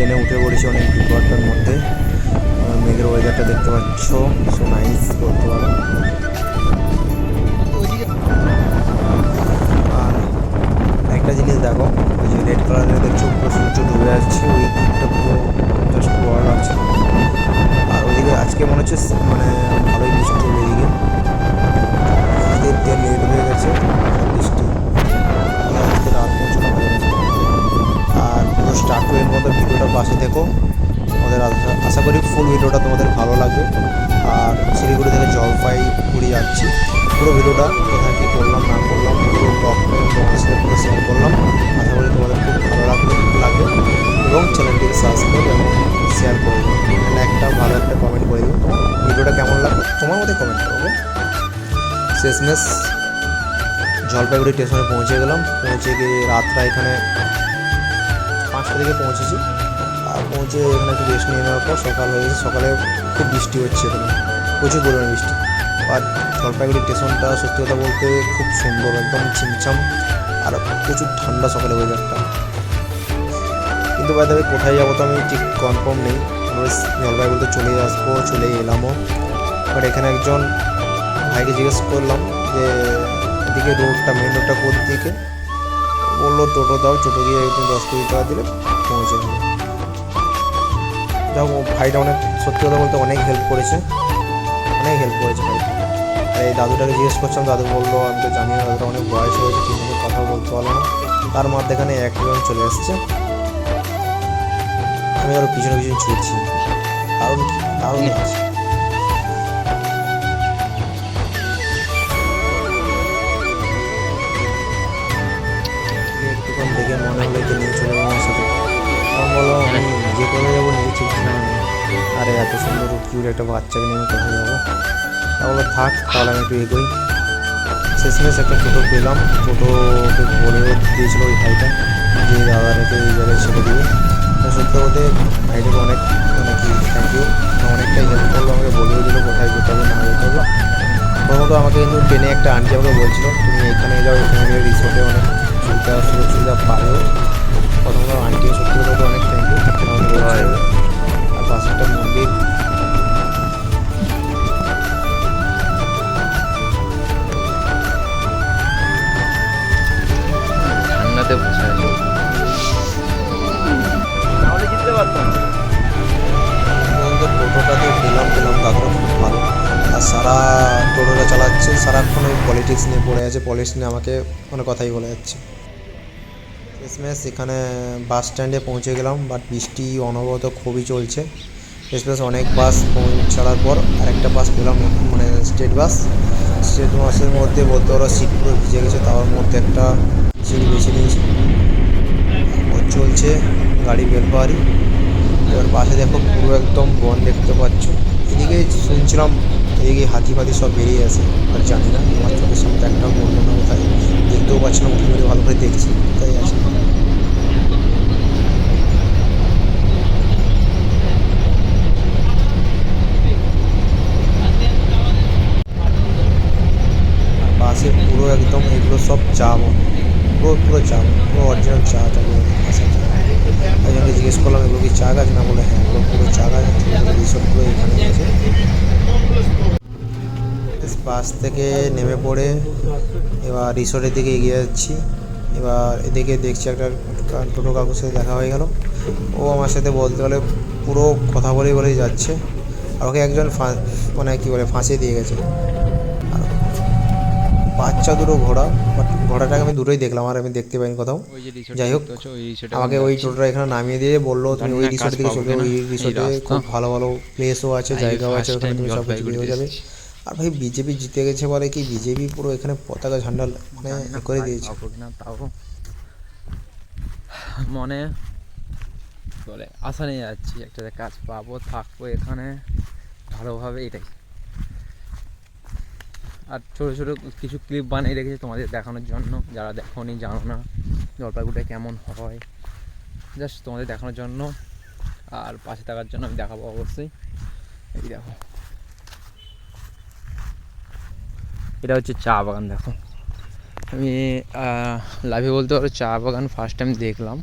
ট্রেনে উঠে পড়েছি অনেক বিপদের মধ্যে। মেঘের ওয়েদারটা দেখতে পাচ্ছ, সো নাইস বলতে পারো। আর একটা জিনিস দেখো, ওই যে রেড কালারের দেখছো পুরো সূর্য ডুবে যাচ্ছে, ওই দিকটা পুরো জাস্ট ভালো লাগছে। আর ওইদিকে আজকে মনে হচ্ছে মানে ভালোই বৃষ্টি হবে এদিকে। নদীর তেল লেট হয়ে গেছে বৃষ্টি, আজকে রাত পৌঁছানো হয়ে গেছে। আর পুরো স্টার্ট টু এন্ড মধ্যে ভিডিওটা পাশে দেখো, আমাদের আশা করি ফুল ভিডিওটা তোমাদের ভালো লাগবে। আর শিলিগুড়ি থেকে জলপাইগুড়ি যাচ্ছি, পুরো ভিডিওটা কোথায় কী করলাম না করলাম পুরো ব্লগটা তোমাদের সাথে পুরো শেয়ার করলাম। আশা করি তোমাদের খুব ভালো লাগবে এবং চ্যানেলটিকে সাবস্ক্রাইব এবং শেয়ার করে দেবো, একটা ভালো একটা কমেন্ট করে দেবো। তোমার ভিডিওটা কেমন লাগবে তোমার মধ্যে কমেন্ট করবে। শেষমেশ জলপাইগুড়ি স্টেশনে পৌঁছে গেলাম, পৌঁছে গিয়ে রাতটা এখানে 5টা দিকে পৌঁছেছি। আর পৌঁছে এখানে একটু রেস্ট নিয়ে নেওয়ার পর সকাল হয়ে গেছে। সকালে খুব বৃষ্টি হচ্ছে এখানে, প্রচুর পরিমাণে বৃষ্টি। আর জলপাইগুড়ি স্টেশনটা সত্যি কথা বলতে খুব সুন্দর, একদম ছিমছাম, আর প্রচুর ঠান্ডা সকালে ওয়েদারটা। কিন্তু বাইরে কোথায় যাবো তো আমি ঠিক কনফার্ম নেই, জলপাইগুড়িতে চলে আসবো, চলে এলামও। বাট এখানে একজন ভাইকে জিজ্ঞেস করলাম যে এদিকে রোডটা মেন রোডটা কোন দিকে, বললো টোটো দাও, টোটো গিয়ে 10-20 টাকা দিলে পৌঁছে যাবে। যাও, ভাইটা অনেক সত্যি কথা বলতে অনেক হেল্প করেছে ভাই। আর এই দাদুটাকে জিজ্ঞেস করছিলাম, দাদু বললো আমি তো জানি না, দাদুটা অনেক বয়স হয়েছে, ঠিকমতো কথা বলতে পারলো না। তার মাঝখানে একজন চলে এসছে, আমি আরও পিছনে ছুটছি, দারুণ আছে। একটুক্ষণ দেখে মনে হলো যে নিয়ে চলে যাবো আমার সাথে। তখন বলো আমি নিজে করে যাবো, নিজে ঠিক ছিল না। আরে এত সুন্দর কিউট একটা বাচ্চাকে নিয়ে কোথায় যাবো, তা বলো থাক তাহলে আমি একটু এগোই। শেষমেশ একটা টোটো পেলাম, টোটোকে বলে দিয়েছিলো ওই ভাইটা যে দাদাটাকে এই জায়গায় ছেড়ে দিবে। সত্যি বলতে ভাইটাকে অনেক থ্যাংক ইউ, অনেকটাই হেল্প করলো, আমাকে বলেও দিল কোথায় যেতে হবে না যেতে হবে। প্রথমত আমাকে কিন্তু ট্রেনে একটা আন্টি আমাকে বলছিল তুমি এখানে যাও, এখানে গেলে রিসোর্টে অনেক সুযোগ সুবিধা পাবেও। প্রথমত আন্টি সত্যি বলতে অনেক থ্যাংক ইউ। আর পাশে একটা মন্দির, ঠান্ডাতে বসে আছি, নাহলে জিততে পারতাম। টোটোটাতে পেলাম দাদুরা খুব ভালো। আর সারা টোটোটা চালাচ্ছে সারাক্ষণ ওই পলিটিক্স নিয়ে পড়ে আছে, পলিটিক্স নিয়ে আমাকে মানে কথাই বলে যাচ্ছে। শেষমেশ এখানে বাস স্ট্যান্ডে পৌঁছে গেলাম, বাট বৃষ্টি অনবরত খুবই চলছে। শেষমেশ অনেক বাস ছাড়ার পর আরেকটা বাস পেলাম, মানে স্টেট বাসের মধ্যে বলতে পারো সিট পুরো ভিজে গেছে, তার মধ্যে একটা সিট বেছে নিয়েছি। চলছে গাড়ি বেলপাহাড়ি। এবার পাশে দেখো পুরো একদম বন দেখতে পাচ্ছ। এদিকে শুনছিলাম এদিকে হাতি ফাতি সব বেরিয়ে আসে, আর জানি না, আমার চোখের সামনে একটাও বললো না কোথায়, দেখতেও পাচ্ছি না, উঠে ভালো করে দেখছি কোথায় আছে। আর পাশে পুরো একদম এগুলো সব চা বন, পুরো চা বন, পুরো অরিজিনাল চা থাকে পাশে। তাই জন্য জিজ্ঞেস করলাম এগুলো কি চা গাছ, না বলে হ্যাঁ এগুলো পুরো চা গাছ, রিসোর্ট পুরো এখানে আছে। বাস থেকে নেমে পড়ে এবার রিসোর্টের দিকে এগিয়ে যাচ্ছি। এবার এদিকে দেখছি একটা টোটো কাকুর সাথে দেখা হয়ে গেল, ও আমার সাথে বলতে গেলে পুরো কথা বলেই যাচ্ছে। আর ওকে একজন মানে কী বলে ফাঁসিয়ে দিয়ে গেছে। আর বাচ্চা দুটো ঘোড়া, বাট ঘোড়াটাকে আমি দুটোই দেখলাম, আর আমি দেখতে পাইনি কোথাও। যাই হোক, আমাকে ওই টোটোটা এখানে নামিয়ে দিয়ে বললো তুমি ওই রিসোর্টের দিকে চলে, ওই রিসোর্টে খুব ভালো প্লেসও আছে, জায়গাও আছে, ওখানে তুমি সব কিছু হয়ে যাবে। আর ভাই বিজেপি জিতে গেছে বলে কি, বিজেপি পুরো এখানে পতাকা ঝান্ডা মানে করে দিয়েছে। তাও মনে বলে আশা নিয়ে যাচ্ছি একটা কাজ পাবো, থাকবো এখানে ভালোভাবে, এটাই। আর ছোটো ছোটো কিছু ক্লিপ বানিয়ে রেখেছি তোমাদের দেখানোর জন্য, যারা দেখোনি জানো না জলপাইগুড়িটা কেমন হয়, জাস্ট তোমাদের দেখানোর জন্য আর পাশে থাকার জন্য আমি দেখাবো অবশ্যই। এই দেখো, এটা হচ্ছে চা বাগান। দেখো আমি লাইভে বলতে পারো চা বাগান ফার্স্ট টাইম দেখলাম,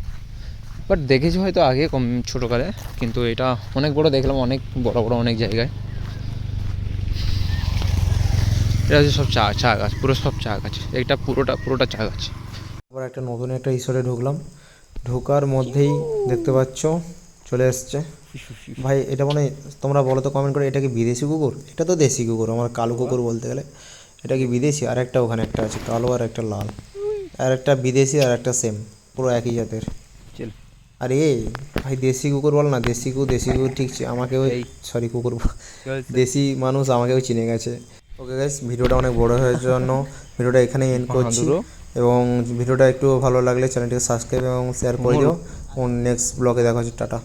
বাট দেখেছি হয়তো আগে কম ছোটোকালে, কিন্তু এটা অনেক বড় দেখলাম, অনেক বড় বড় অনেক জায়গায়। এটা হচ্ছে সব চা চা গাছ, পুরো সব চা গাছ, এটা পুরোটা চা গাছ। আবার একটা নতুন একটা রিসোর্টে ঢুকলাম, ঢোকার মধ্যেই দেখতে পাচ্ছ চলে এসছে। ভাই এটা মানে তোমরা বলো তো কমেন্ট করে, এটা কি বিদেশি কুকুর? এটা তো দেশি কুকুর, আমার কালো কুকুর বলতে গেলে। এটা কি বিদেশি? আর একটা ওখানে একটা আছে কালো আর একটা লাল, আর একটা বিদেশি আর একটা সেম, পুরো একই জাতের। চল আরে ভাই দেশি কুকুর বল না, দেশি কুকুর ঠিক আমাকেও, এই সরি কুকুর চলছে। দেশি মানুষ আমাকেও চিনে গেছে। ওকে গাইস, ভিডিওটা অনেক বড় হয়ে যাওয়ার জন্য ভিডিওটা এখানেই এন্ড করছি। বাহাদুরও। এবং ভিডিওটা একটু ভালো লাগলে চ্যানেলটিকে সাবস্ক্রাইব এবং শেয়ার করে দিও। নেক্সট ব্লগে দেখা হচ্ছে, টাটা।